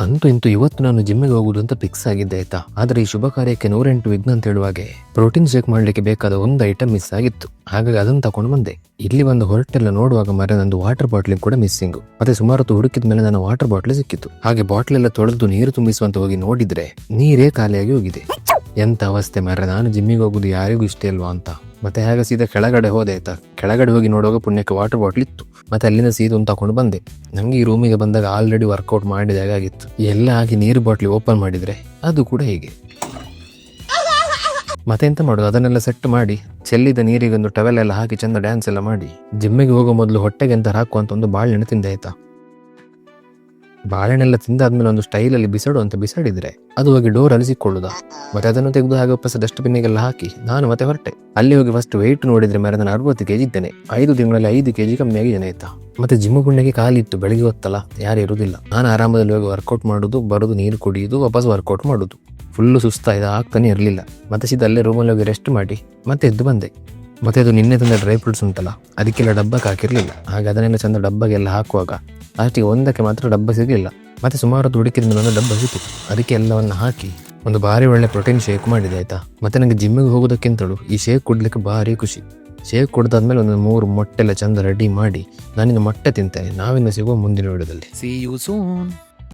ಅಂತೂ ಇಂತೂ ಇವತ್ತು ನಾನು ಜಿಮ್ಮಿಗೆ ಹೋಗುದು ಅಂತ ಫಿಕ್ಸ್ ಆಗಿದ್ದೆ ಆಯ್ತಾ. ಆದ್ರೆ ಈ ಶುಭ ಕಾರ್ಯಕ್ಕೆ 108 ವಿಘ್ನ ಅಂತ ಹೇಳುವಾಗೆ ಪ್ರೋಟೀನ್ ಶೇಕ್ ಮಾಡ್ಲಿಕ್ಕೆ ಬೇಕಾದ ಒಂದು ಐಟಮ್ ಮಿಸ್ ಆಗಿತ್ತು. ಹಾಗಾಗಿ ಅದನ್ನ ತಕೊಂಡು ಬಂದೆ. ಇಲ್ಲಿ ಬಂದು ಹೊರಟೆಲ್ಲ ನೋಡುವಾಗ ಮರ ನಂದು ವಾಟರ್ ಬಾಟ್ಲಿಂಗ್ ಕೂಡ ಮಿಸ್ಸಿಂಗ್. ಮತ್ತೆ ಸುಮಾರು ಹೊತ್ತು ಹುಡುಕಿದ ಮೇಲೆ ನನ್ನ ವಾಟರ್ ಬಾಟ್ಲಿ ಸಿಕ್ಕಿತ್ತು. ಹಾಗೆ ಬಾಟ್ಲ್ ಎಲ್ಲ ತೊಳೆದು ನೀರು ತುಂಬಿಸುವಂತ ಹೋಗಿ ನೋಡಿದ್ರೆ ನೀರೇ ಖಾಲಿಯಾಗಿ ಹೋಗಿದೆ. ಎಂತ ಅವಸ್ಥೆ ಮಾರ್ರೆ, ನಾನು ಜಿಮ್ಮಿಗೆ ಹೋಗುದು ಯಾರಿಗೂ ಇಷ್ಟ ಇಲ್ವಾ ಅಂತ. ಮತ್ತೆ ಹಾಗೆ ಸೀದಾ ಕೆಳಗಡೆ ಹೋದೆ ಆಯ್ತಾ. ಕೆಳಗಡೆ ಹೋಗಿ ನೋಡುವಾಗ ಪುಣ್ಯಕ್ಕೆ ವಾಟರ್ ಬಾಟ್ಲ್ ಇತ್ತು. ಮತ್ತೆ ಅಲ್ಲಿಂದ ಸೀದಾ ಒಂದು ತಕೊಂಡು ಬಂದೆ. ನಂಗೆ ಈ ರೂಮಿಗೆ ಬಂದಾಗ ಆಲ್ರೆಡಿ ವರ್ಕೌಟ್ ಮಾಡಿದಾಗಿತ್ತು. ಎಲ್ಲ ಹಾಕಿ ನೀರು ಬಾಟ್ಲಿ ಓಪನ್ ಮಾಡಿದ್ರೆ ಅದು ಕೂಡ ಹೀಗೆ. ಮತ್ತೆ ಎಂತ ಮಾಡೋದು, ಅದನ್ನೆಲ್ಲ ಸೆಟ್ ಮಾಡಿ ಚೆಲ್ಲಿದ ನೀರಿಗೆ ಒಂದು ಟವೆಲ್ ಎಲ್ಲ ಹಾಕಿ ಚಂದ ಡ್ಯಾನ್ಸ್ ಎಲ್ಲ ಮಾಡಿ ಜಿಮ್ಮಿಗೆ ಹೋಗೋ ಮೊದಲು ಹೊಟ್ಟೆಗೆ ಅಂತ ಹಾಕುವಂತ ಒಂದು ಬಾಳೆಹಣ್ಣು ತಿಂದೆ ಆಯ್ತಾ. ಬಾಳೆಹಣ್ಣೆಲ್ಲ ತಿಂದಾದ್ಮೇಲೆ ಒಂದು ಸ್ಟೈಲಲ್ಲಿ ಬಿಸಾಡು ಅಂತ ಬಿಸಾಡಿದ್ರೆ ಅದು ಹೋಗಿ ಡೋರ್ ಅಲ್ಲಿ ಸಿಕ್ಕೊಳ್ಳುದ. ಮತ್ತೆ ಅದನ್ನು ತೆಗೆದು ಹಾಗೆ ವಾಪಸ್ ಡಸ್ಟ್ಬಿನ್ನಿಗೆಲ್ಲ ಹಾಕಿ ನಾನು ಮತ್ತೆ ಹೊರಟೆ. ಅಲ್ಲಿ ಹೋಗಿ ಫಸ್ಟ್ ವೆಯ್ಟ್ ನೋಡಿದ್ರೆ ಮೇಲೆ ನಾನು 60 kg ಇದ್ದೇನೆ. 5 ತಿಂಗಳಲ್ಲಿ 5 kg ಕಮ್ಮಿ ಆಗಿದ್ದೇನೆ ಆಯ್ತಾ. ಮತ್ತೆ ಜಿಮ್ ಪುಣ್ಯಕ್ಕೆ ಖಾಲಿ ಇತ್ತು, ಬೆಳಿಗ್ಗೆ ಹೊತ್ತಲ್ಲ ಯಾರು ಇರುವುದಿಲ್ಲ. ನಾನು ಆರಾಮದಲ್ಲಿ ಹೋಗಿ ವರ್ಕೌಟ್ ಮಾಡುದು, ಬರುದು, ನೀರು ಕುಡಿಯುದು, ವಾಪಸ್ ವರ್ಕೌಟ್ ಮಾಡುದು. ಫುಲ್ಲು ಸುಸ್ತಾಯ್ದ, ಆಗ್ತಾನೆ ಇರಲಿಲ್ಲ. ಮತ್ತೆ ಸೀದಾ ಅಲ್ಲೇ ರೂಮಲ್ಲಿ ಹೋಗಿ ರೆಸ್ಟ್ ಮಾಡಿ ಮತ್ತೆ ಎದ್ದು ಬಂದೆ. ಮತ್ತೆ ಅದು ನಿನ್ನೆ ತಂದ ಡ್ರೈ ಫ್ರೂಟ್ಸ್ ಉಂಟಲ್ಲ, ಅದಕ್ಕೆಲ್ಲ ಡಬ್ಬಕ್ಕೆ ಹಾಕಿರ್ಲಿಲ್ಲ. ಹಾಗೆ ಅದನ್ನೆಲ್ಲ ಚಂದ ಡಬ್ಬಗೆಲ್ಲ ಹಾಕುವಾಗ ಲಾಸ್ಟಿಗೆ ಒಂದಕ್ಕೆ ಮಾತ್ರ ಡಬ್ಬ ಸಿಗಲಿಲ್ಲ. ಮತ್ತೆ ಸುಮಾರು ಹುಡುಕಿದ ಮೇಲೆ ಒಂದು ಡಬ್ಬ ಸಿಕ್ಕಿತ್ತು. ಅದಕ್ಕೆ ಎಲ್ಲವನ್ನು ಹಾಕಿ ಒಂದು ಭಾರಿ ಒಳ್ಳೆ ಪ್ರೋಟೀನ್ ಶೇಕ್ ಮಾಡಿದೆ ಆಯ್ತಾ. ಮತ್ತೆ ನನಗೆ ಜಿಮ್ಮಿಗೆ ಹೋಗೋದಕ್ಕಿಂತಲೂ ಈ ಶೇಕ್ ಕುಡ್ಲಿಕ್ಕೆ ಭಾರಿ ಖುಷಿ. ಶೇಕ್ ಕುಡ್ದಾದ್ಮೇಲೆ ಒಂದು 3 ಮೊಟ್ಟೆಲ್ಲ ಚಂದ ರೆಡಿ ಮಾಡಿ ನಾನಿನ್ನು ಮೊಟ್ಟೆ ತಿಂತೇನೆ. ನಾವಿನ್ನು ಸಿಗುವ ಮುಂದಿನ ವಿಡಿಯೋದಲ್ಲಿ. See you soon.